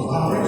राम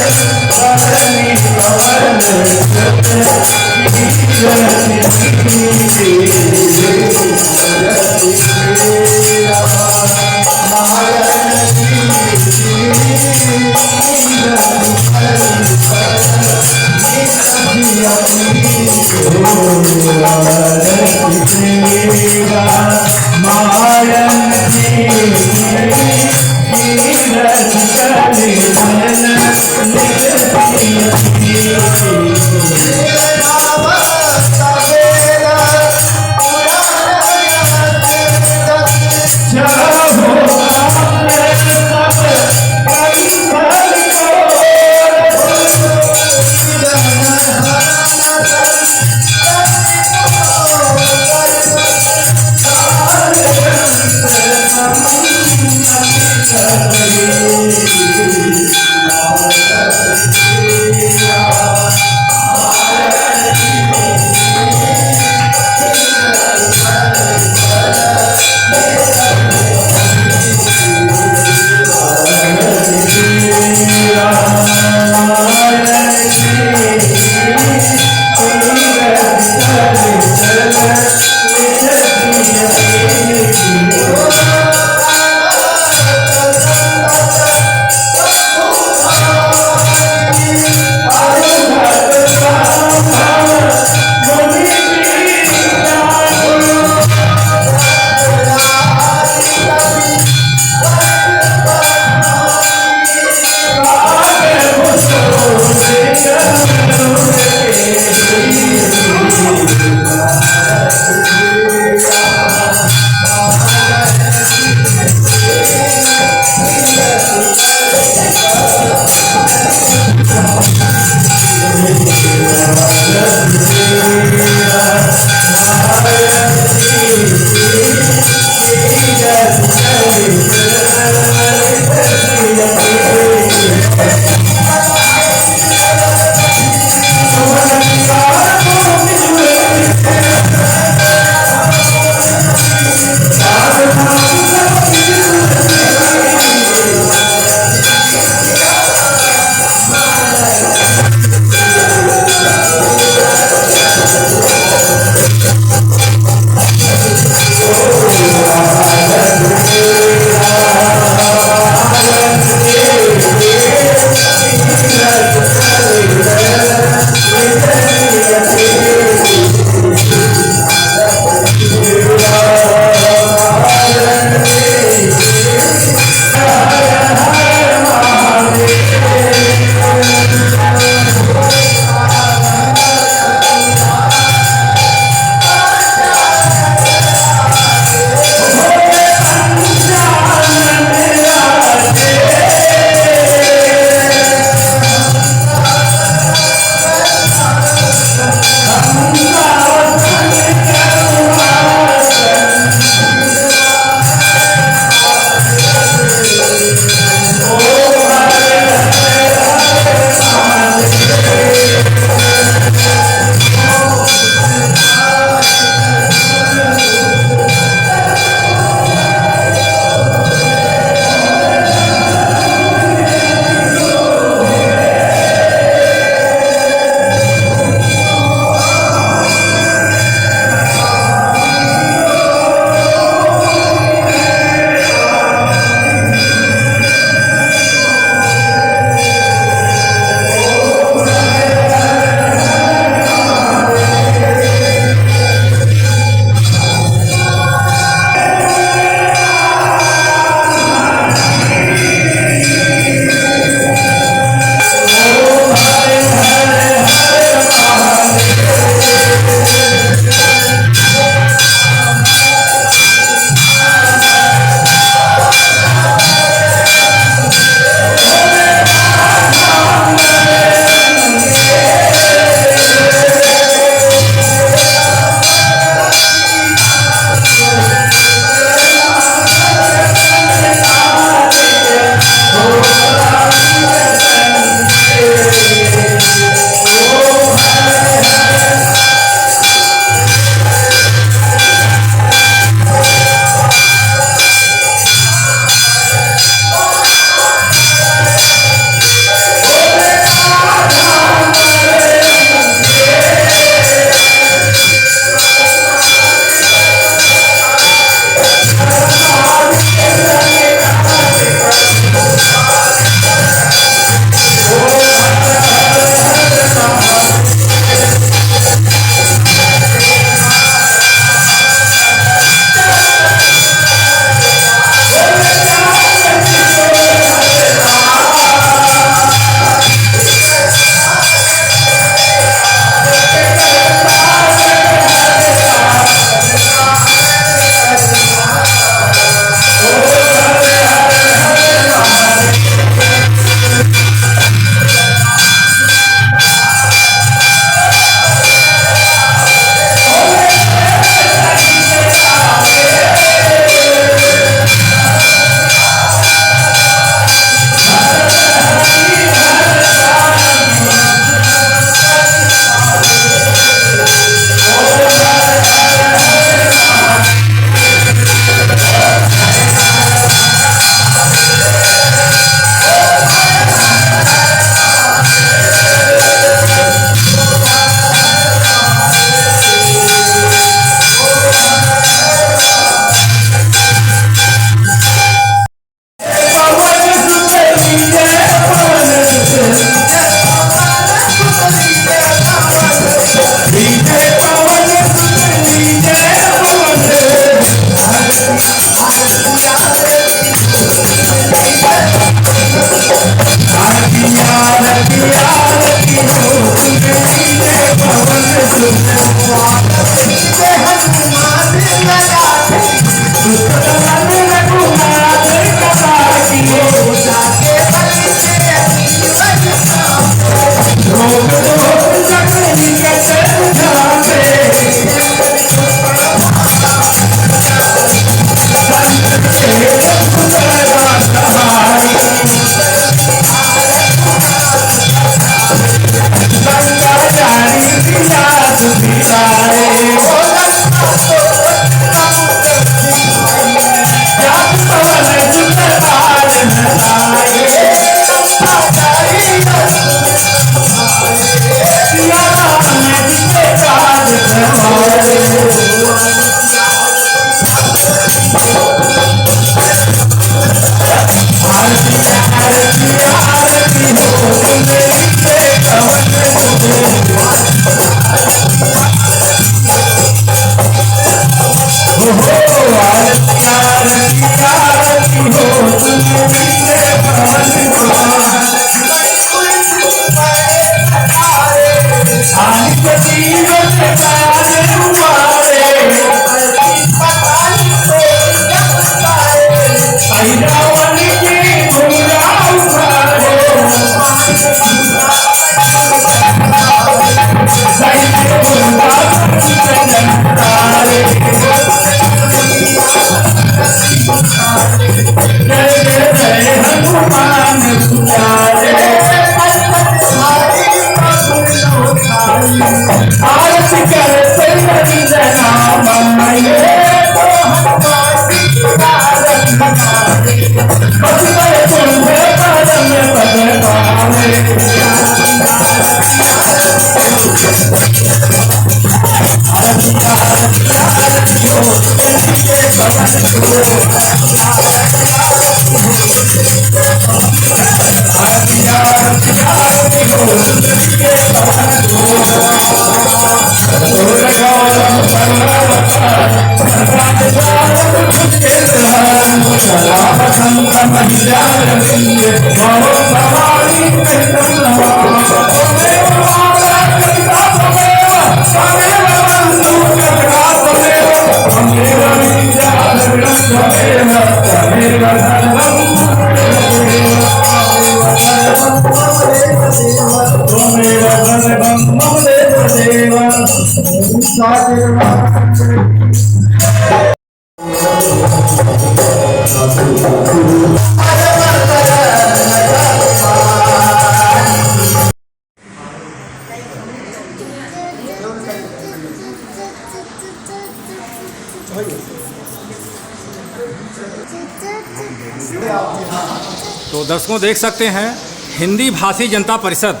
तो दर्शकों देख सकते हैं हिंदी भाषी जनता परिषद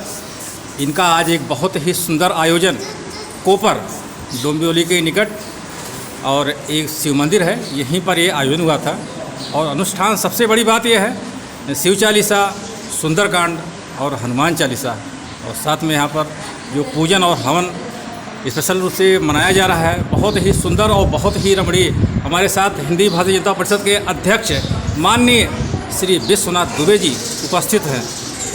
इनका आज एक बहुत ही सुंदर आयोजन कोपर डोंबिवली के निकट और एक शिव मंदिर है, यहीं पर ये आयोजन हुआ था। और अनुष्ठान सबसे बड़ी बात यह है शिव चालीसा, सुंदरकांड और हनुमान चालीसा, और साथ में यहाँ पर जो पूजन और हवन स्पेशल रूप से मनाया जा रहा है। बहुत ही सुंदर और बहुत ही रमणीय। हमारे साथ हिंदी भाषी जनता परिषद के अध्यक्ष माननीय श्री विश्वनाथ दुबे जी उपस्थित हैं।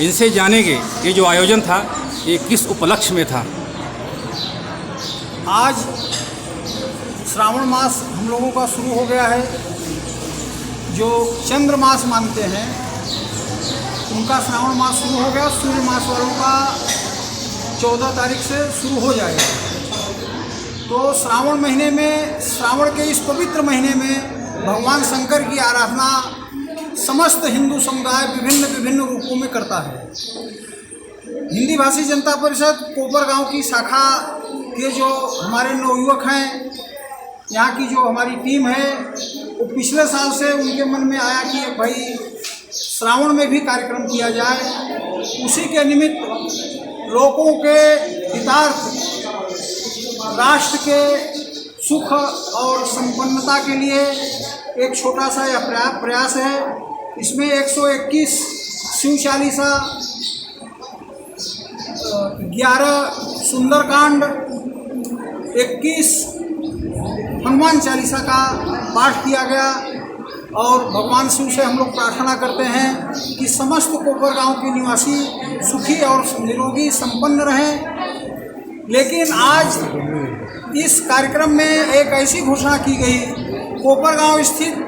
इनसे जानेंगे ये जो आयोजन था ये किस उपलक्ष्य में था। आज श्रावण मास हम लोगों का शुरू हो गया है। जो चंद्र मास मानते हैं उनका श्रावण मास शुरू हो गया। सूर्य मास वालों का 14 तारीख से शुरू हो जाएगा। तो श्रावण महीने में, श्रावण के इस पवित्र महीने में भगवान शंकर की आराधना समस्त हिंदू समुदाय विभिन्न रूपों में करता है। हिंदी भाषी जनता परिषद कोपर गांव की शाखा के जो हमारे नवयुवक हैं, यहाँ की जो हमारी टीम है, वो पिछले साल से उनके मन में आया कि भाई श्रावण में भी कार्यक्रम किया जाए। उसी के निमित्त लोगों के हितार्थ, राष्ट्र के सुख और संपन्नता के लिए एक छोटा सा यह प्रयास है। इसमें 121 शिव चालीसा, 11 सुंदरकांड, 21 हनुमान चालीसा का पाठ किया गया। और भगवान शिव से हम लोग प्रार्थना करते हैं कि समस्त कोपर गांव के निवासी सुखी और निरोगी संपन्न रहें। लेकिन आज इस कार्यक्रम में एक ऐसी घोषणा की गई कोपर गांव स्थित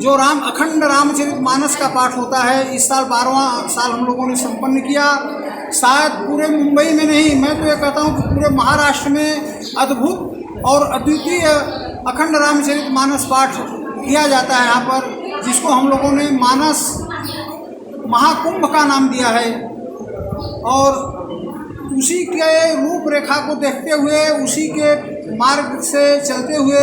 जो अखंड रामचरितमानस का पाठ होता है, इस साल 12वां साल हम लोगों ने संपन्न किया। शायद पूरे मुंबई में नहीं, मैं तो ये कहता हूँ कि पूरे महाराष्ट्र में अद्भुत और अद्वितीय अखंड रामचरितमानस पाठ किया जाता है यहाँ पर, जिसको हम लोगों ने मानस महाकुंभ का नाम दिया है। और उसी के रूपरेखा को देखते हुए, उसी के मार्ग से चलते हुए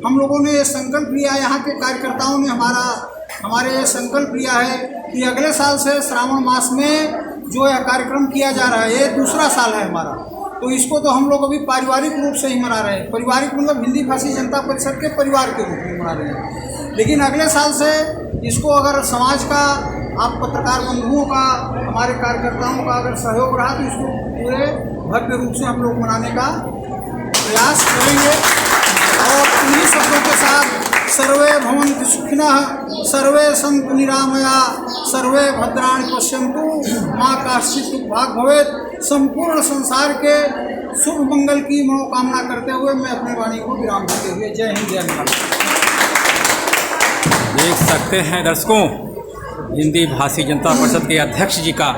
हम लोगों ने ये संकल्प लिया, यहाँ के कार्यकर्ताओं ने हमारे संकल्प लिया है कि अगले साल से श्रावण मास में जो यह कार्यक्रम किया जा रहा है, ये दूसरा साल है हमारा, तो इसको तो हम लोग अभी पारिवारिक रूप से ही मना रहे हैं। पारिवारिक मतलब हिंदी भाषी जनता परिषद के परिवार के रूप में मना रहे हैं। लेकिन अगले साल से इसको अगर समाज का, आप पत्रकार बंधुओं का, हमारे कार्यकर्ताओं का अगर सहयोग रहा तो इसको पूरे भव्य रूप से हम लोग मनाने का प्रयास करेंगे। और इन्हीं शब्दों के साथ सर्वे भवन्तु सुखिनः, सर्वे सन्तु निरामया, सर्वे भद्राणि पश्यन्तु, माँ काश्चित् दुर्भाग् भवेत्। संपूर्ण संसार के शुभ मंगल की मनोकामना करते हुए मैं अपने वाणी को विराम देते हुए जय हिंद जय भारत। देख सकते हैं दर्शकों, हिंदी भाषी जनता परिषद के अध्यक्ष जी का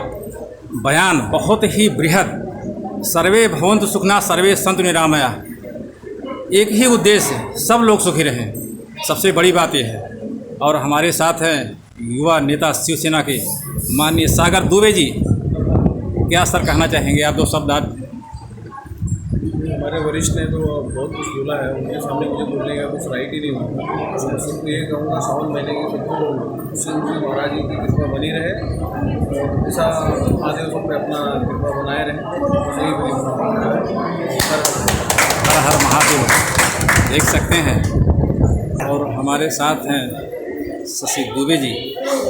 बयान बहुत ही बृहद। सर्वे भवन्तु सुखिनः, सर्वे सन्तु निरामया, एक ही उद्देश्य है, सब लोग सुखी रहें, सबसे बड़ी बात यह है। और हमारे साथ हैं युवा नेता शिवसेना के माननीय सागर दुबे जी। क्या सर कहना चाहेंगे आप, दो शब्द आप? हमारे वरिष्ठ ने तो बहुत कुछ बोला है, उनके सामने मुझे बोलने का कुछ राइट ही नहीं हुआ। तो सिर्फ ये कहूँगा, सावन महीने के सबको श्री महाराज जी की कृपा बनी रहे और हमेशा महादेव सब पे अपना कृपा बनाए रहे। यही मेरी हर हर महादेव। देख सकते हैं। और हमारे साथ हैं शशि दुबे जी।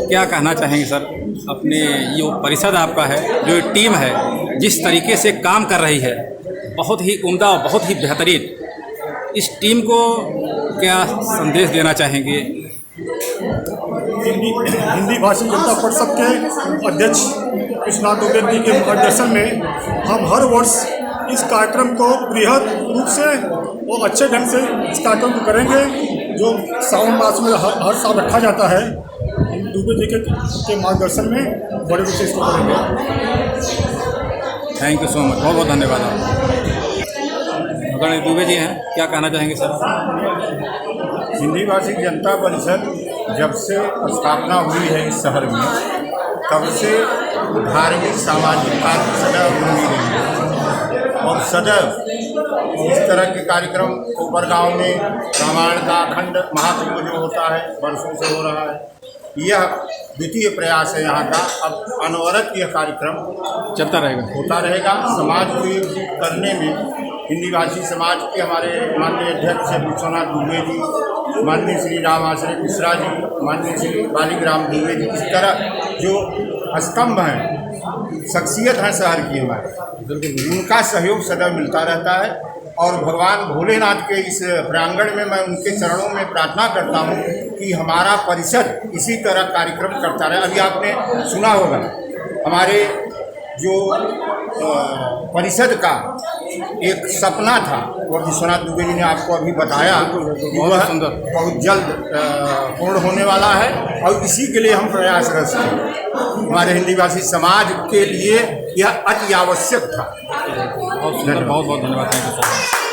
क्या कहना चाहेंगे सर, अपने ये परिषद आपका है, जो टीम है जिस तरीके से काम कर रही है, बहुत ही उम्दा और बहुत ही बेहतरीन, इस टीम को क्या संदेश देना चाहेंगे? हिंदी भाषी जनता परिषद के अध्यक्ष कृष्णा दुबे जी के मार्गदर्शन में हम हर वर्ष इस कार्यक्रम को बृहद रूप से और अच्छे ढंग से इस कार्यक्रम को करेंगे, जो सावन मास में हर साल रखा जाता है। दुबे जी के मार्गदर्शन में बड़े रूप से इसको करेंगे। थैंक यू सो मच, बहुत बहुत धन्यवाद आप। गणेश दुबे जी हैं, क्या कहना चाहेंगे सर? हिंदी भाषी जनता परिषद जब से स्थापना हुई है इस शहर में, तब से धार्मिक सामाजिक कार्य सदैव बनी रही है और सदैव इस तरह के कार्यक्रम कोपर गांव में रामायण का अखंड महाकुंभ जो होता है, वर्षों से हो रहा है। यह द्वितीय प्रयास है यहाँ का। अब अनवरत यह कार्यक्रम चलता रहेगा, होता रहेगा। समाज को एकजुट करने में हिंदी भाषी समाज के हमारे माननीय अध्यक्ष विश्वनाथ दुबे जी, माननीय श्री राम आश्रय मिश्रा जी, माननीय श्री बालीग्राम दुबे जी, इस तरह जो स्तंभ हैं, शख्सियत हैं शहर की हमारे, उनका सहयोग सदैव मिलता रहता है। और भगवान भोलेनाथ के इस प्रांगण में मैं उनके चरणों में प्रार्थना करता हूँ कि हमारा परिषद इसी तरह कार्यक्रम करता रहे। अभी आपने सुना होगा हमारे जो परिषद का एक सपना था, और विश्वनाथ दुबे जी ने आपको अभी बताया कि वह बहुत जल्द पूर्ण होने वाला है और इसी के लिए हम प्रयासरत हैं। हमारे हिंदी भाषी समाज के लिए यह अति आवश्यक था। बहुत सुंदर, बहुत बहुत धन्यवाद। Thank you sir.